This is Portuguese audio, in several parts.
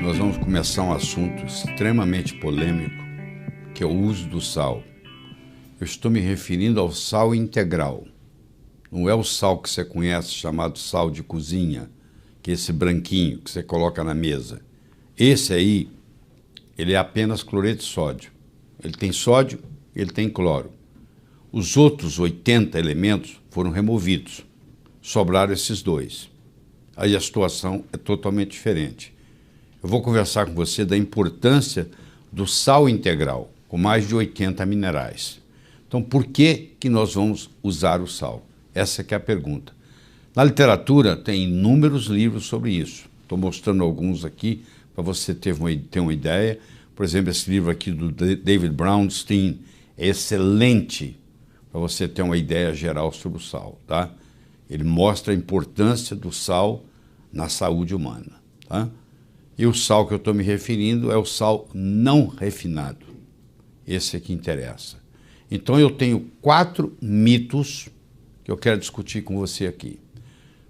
nós vamos começar um assunto extremamente polêmico, que é o uso do sal. Eu estou me referindo ao sal integral. Não é o sal que você conhece, chamado sal de cozinha, que é esse branquinho que você coloca na mesa. Esse aí, ele é apenas cloreto de sódio. Ele tem sódio, ele tem cloro. Os outros 80 elementos foram removidos. Sobraram esses dois. Aí a situação é totalmente diferente. Eu vou conversar com você da importância do sal integral, com mais de 80 minerais. Então, por que nós vamos usar o sal? Essa que é a pergunta. Na literatura, tem inúmeros livros sobre isso. Estou mostrando alguns aqui para você ter uma ideia. Por exemplo, esse livro aqui do David Brownstein é excelente para você ter uma ideia geral sobre o sal, tá? Ele mostra a importância do sal na saúde humana, tá? E o sal que eu estou me referindo é o sal não refinado. Esse é que interessa. Então eu tenho 4 mitos que eu quero discutir com você aqui.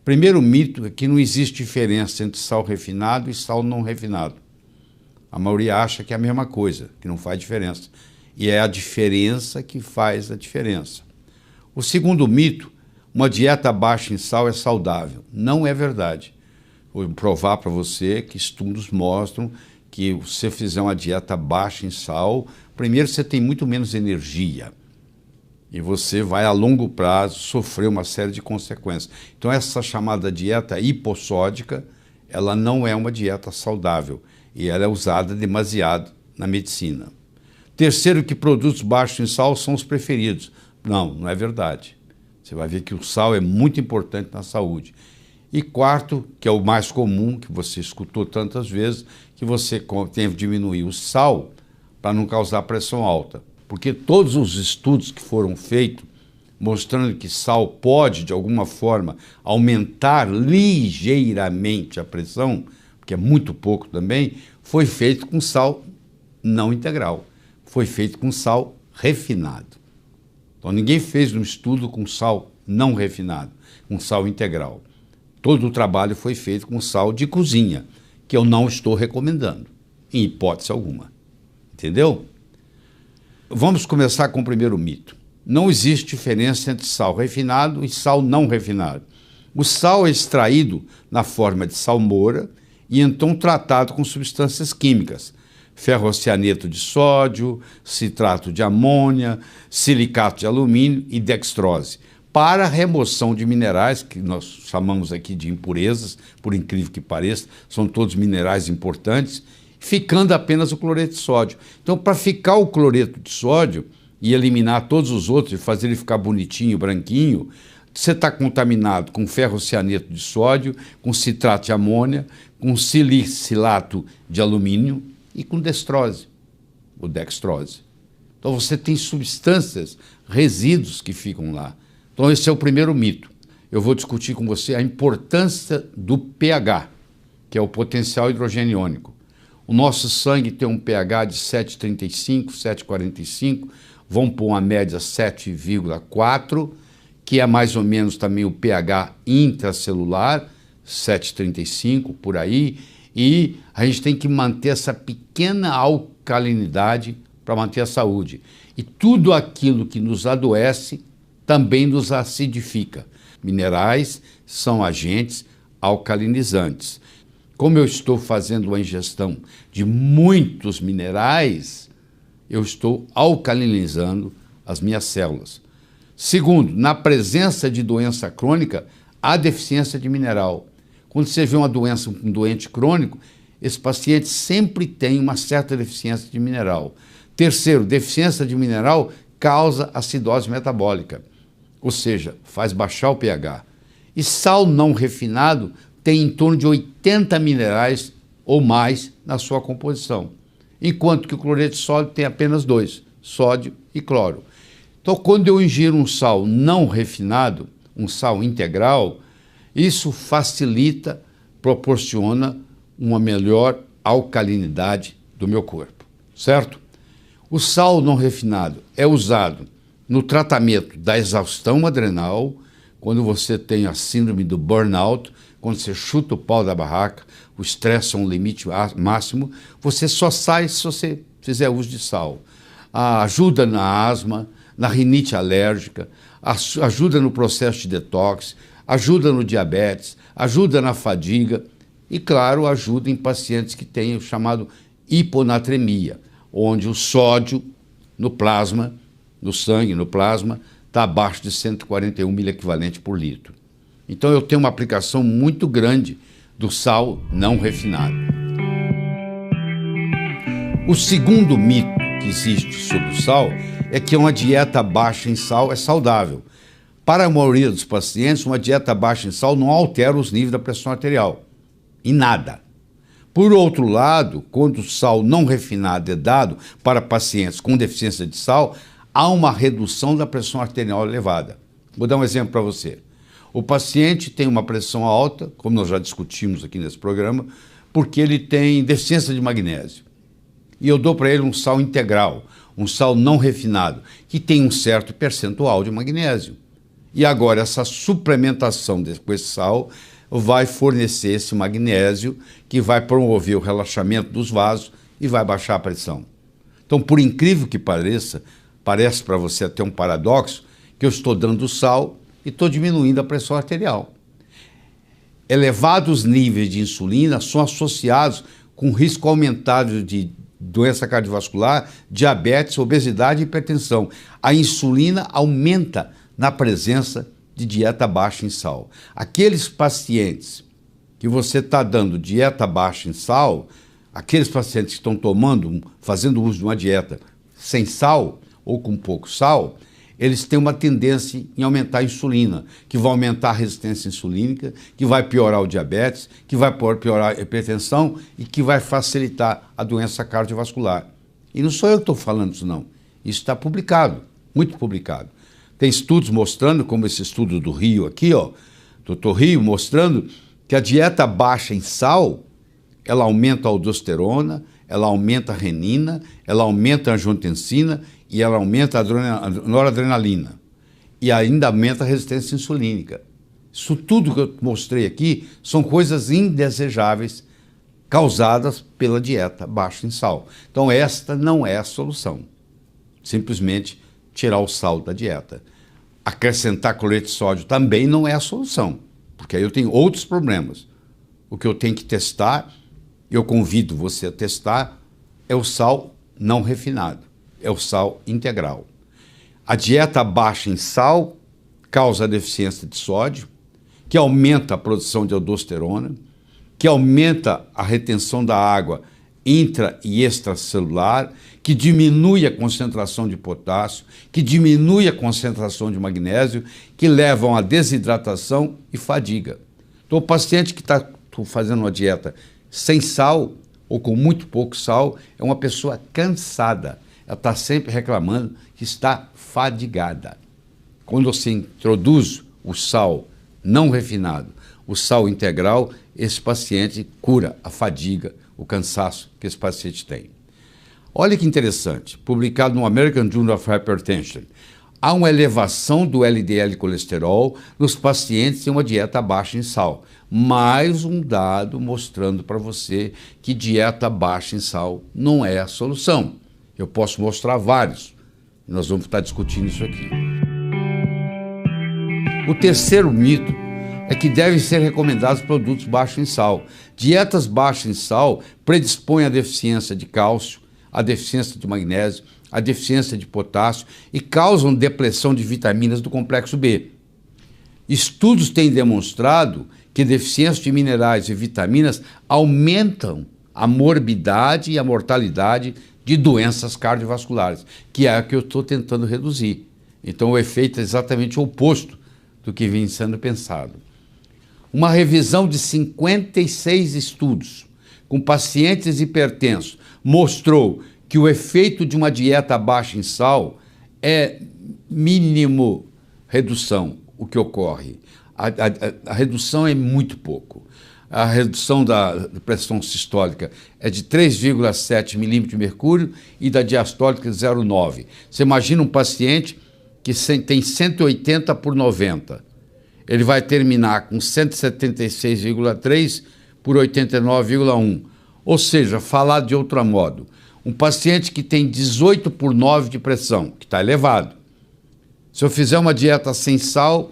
Primeiro mito é que não existe diferença entre sal refinado e sal não refinado. A maioria acha que é a mesma coisa, que não faz diferença. E é a diferença que faz a diferença. O segundo mito, uma dieta baixa em sal é saudável. Não é verdade. Vou provar para você que estudos mostram que se você fizer uma dieta baixa em sal, primeiro você tem muito menos energia e você vai a longo prazo sofrer uma série de consequências. Então essa chamada dieta hipossódica, ela não é uma dieta saudável e ela é usada demasiado na medicina. Terceiro, que produtos baixos em sal são os preferidos. Não é verdade. Você vai ver que o sal é muito importante na saúde. E quarto, que é o mais comum, que você escutou tantas vezes, que você tem que diminuir o sal para não causar pressão alta. Porque todos os estudos que foram feitos, mostrando que sal pode, de alguma forma, aumentar ligeiramente a pressão, que é muito pouco também, foi feito com sal não integral. Foi feito com sal refinado. Então ninguém fez um estudo com sal não refinado, com sal integral. Todo o trabalho foi feito com sal de cozinha, que eu não estou recomendando, em hipótese alguma. Entendeu? Vamos começar com o primeiro mito. Não existe diferença entre sal refinado e sal não refinado. O sal é extraído na forma de salmoura e então tratado com substâncias químicas, ferrocianeto de sódio, citrato de amônia, silicato de alumínio e dextrose, para a remoção de minerais, que nós chamamos aqui de impurezas, por incrível que pareça, são todos minerais importantes, ficando apenas o cloreto de sódio. Então, para ficar o cloreto de sódio e eliminar todos os outros e fazer ele ficar bonitinho, branquinho, você está contaminado com ferrocianeto de sódio, com citrato de amônia, com silicilato de alumínio e com dextrose, ou dextrose. Então, você tem substâncias, resíduos que ficam lá. Então, esse é o primeiro mito. Eu vou discutir com você a importância do pH, que é o potencial hidrogênio iônico. O nosso sangue tem um pH de 7,35, 7,45, vamos pôr uma média 7,4, que é mais ou menos também o pH intracelular, 7,35, por aí, e a gente tem que manter essa pequena alcalinidade para manter a saúde. E tudo aquilo que nos adoece também nos acidifica. Minerais são agentes alcalinizantes. Como eu estou fazendo uma ingestão de muitos minerais, eu estou alcalinizando as minhas células. Segundo, na presença de doença crônica, há deficiência de mineral. Quando você vê um doente crônico, esse paciente sempre tem uma certa deficiência de mineral. Terceiro, deficiência de mineral causa acidose metabólica, ou seja, faz baixar o pH. E sal não refinado tem em torno de 80 minerais ou mais na sua composição, enquanto que o cloreto de sódio tem apenas 2, sódio e cloro. Então, quando eu ingiro um sal não refinado, um sal integral, isso facilita, proporciona uma melhor alcalinidade do meu corpo, certo? O sal não refinado é usado no tratamento da exaustão adrenal, quando você tem a síndrome do burnout, quando você chuta o pau da barraca, o estresse é um limite máximo, você só sai se você fizer uso de sal. Ajuda na asma, na rinite alérgica, ajuda no processo de detox, ajuda no diabetes, ajuda na fadiga e, claro, ajuda em pacientes que têm o chamado hiponatremia, onde o sódio no plasma, no sangue, no plasma, está abaixo de 141 miliequivalente por litro. Então eu tenho uma aplicação muito grande do sal não refinado. O segundo mito que existe sobre o sal é que uma dieta baixa em sal é saudável. Para a maioria dos pacientes, uma dieta baixa em sal não altera os níveis da pressão arterial, em nada. Por outro lado, quando o sal não refinado é dado para pacientes com deficiência de sal, há uma redução da pressão arterial elevada. Vou dar um exemplo para você. O paciente tem uma pressão alta, como nós já discutimos aqui nesse programa, porque ele tem deficiência de magnésio. E eu dou para ele um sal integral, um sal não refinado, que tem um certo percentual de magnésio. E agora essa suplementação com esse sal vai fornecer esse magnésio que vai promover o relaxamento dos vasos e vai baixar a pressão. Então, por incrível que pareça, parece para você até um paradoxo, que eu estou dando sal e estou diminuindo a pressão arterial. Elevados níveis de insulina são associados com risco aumentado de doença cardiovascular, diabetes, obesidade e hipertensão. A insulina aumenta na presença de dieta baixa em sal. Aqueles pacientes que você está dando dieta baixa em sal, aqueles pacientes que estão fazendo uso de uma dieta sem sal ou com pouco sal, eles têm uma tendência em aumentar a insulina, que vai aumentar a resistência insulínica, que vai piorar o diabetes, que vai piorar a hipertensão e que vai facilitar a doença cardiovascular. E não sou eu que estou falando isso, não. Isso está publicado, muito publicado. Tem estudos mostrando, como esse estudo do Rio aqui, Dr. Rio, mostrando que a dieta baixa em sal, ela aumenta a aldosterona, ela aumenta a renina, ela aumenta a angiotensina e ela aumenta a noradrenalina. E ainda aumenta a resistência insulínica. Isso tudo que eu mostrei aqui são coisas indesejáveis causadas pela dieta baixa em sal. Então esta não é a solução. Simplesmente tirar o sal da dieta. Acrescentar cloreto de sódio também não é a solução, porque aí eu tenho outros problemas. O que eu tenho que testar, eu convido você a testar, é o sal não refinado, é o sal integral. A dieta baixa em sal causa deficiência de sódio, que aumenta a produção de aldosterona, que aumenta a retenção da água intra e extracelular, que diminui a concentração de potássio, que diminui a concentração de magnésio, que levam à desidratação e fadiga. Então, o paciente que está fazendo uma dieta sem sal ou com muito pouco sal é uma pessoa cansada. Ela está sempre reclamando que está fadigada. Quando você introduz o sal não refinado, o sal integral, esse paciente cura a fadiga, o cansaço que esse paciente tem. Olha que interessante, publicado no American Journal of Hypertension. Há uma elevação do LDL colesterol nos pacientes em uma dieta baixa em sal. Mais um dado mostrando para você que dieta baixa em sal não é a solução. Eu posso mostrar vários. Nós vamos estar discutindo isso aqui. O terceiro mito é que devem ser recomendados produtos baixos em sal. Dietas baixas em sal predispõem à deficiência de cálcio, à deficiência de magnésio, à deficiência de potássio e causam depressão de vitaminas do complexo B. Estudos têm demonstrado que deficiência de minerais e vitaminas aumentam a morbidade e a mortalidade de doenças cardiovasculares, que é a que eu estou tentando reduzir. Então o efeito é exatamente o oposto do que vem sendo pensado. Uma revisão de 56 estudos com pacientes hipertensos mostrou que o efeito de uma dieta baixa em sal é mínimo redução, o que ocorre. A redução é muito pouco. A redução da pressão sistólica é de 3,7 milímetros de mercúrio e da diastólica 0,9. Você imagina um paciente que tem 180 por 90. ele vai terminar com 176,3 por 89,1. Ou seja, falar de outro modo, um paciente que tem 18 por 9 de pressão, que está elevado. Se eu fizer uma dieta sem sal,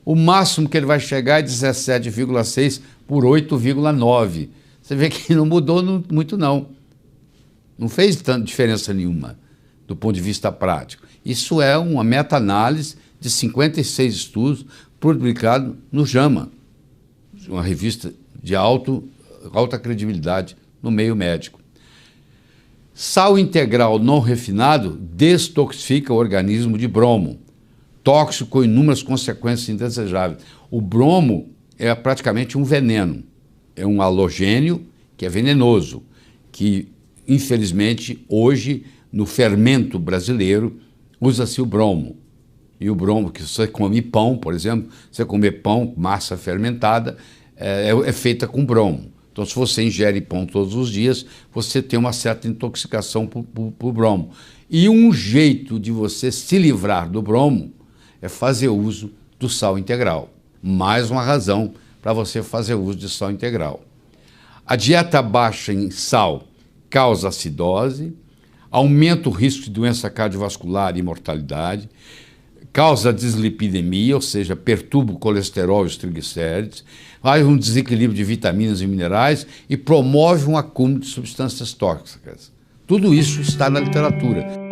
o máximo que ele vai chegar é 17,6 por 8,9. Você vê que não mudou muito não. Não fez tanta diferença nenhuma do ponto de vista prático. Isso é uma meta-análise de 56 estudos publicado no JAMA, uma revista de alta credibilidade no meio médico. Sal integral não refinado destoxifica o organismo de bromo, tóxico com inúmeras consequências indesejáveis. O bromo é praticamente um veneno, é um halogênio que é venenoso, que infelizmente hoje no fermento brasileiro usa-se o bromo. E o bromo, que você come pão, por exemplo, você comer pão, massa fermentada, é feita com bromo. Então, se você ingere pão todos os dias, você tem uma certa intoxicação por bromo. E um jeito de você se livrar do bromo é fazer uso do sal integral. Mais uma razão para você fazer uso de sal integral. A dieta baixa em sal causa acidose, aumenta o risco de doença cardiovascular e mortalidade, causa dislipidemia, ou seja, perturba o colesterol e os triglicérides, faz um desequilíbrio de vitaminas e minerais e promove um acúmulo de substâncias tóxicas. Tudo isso está na literatura.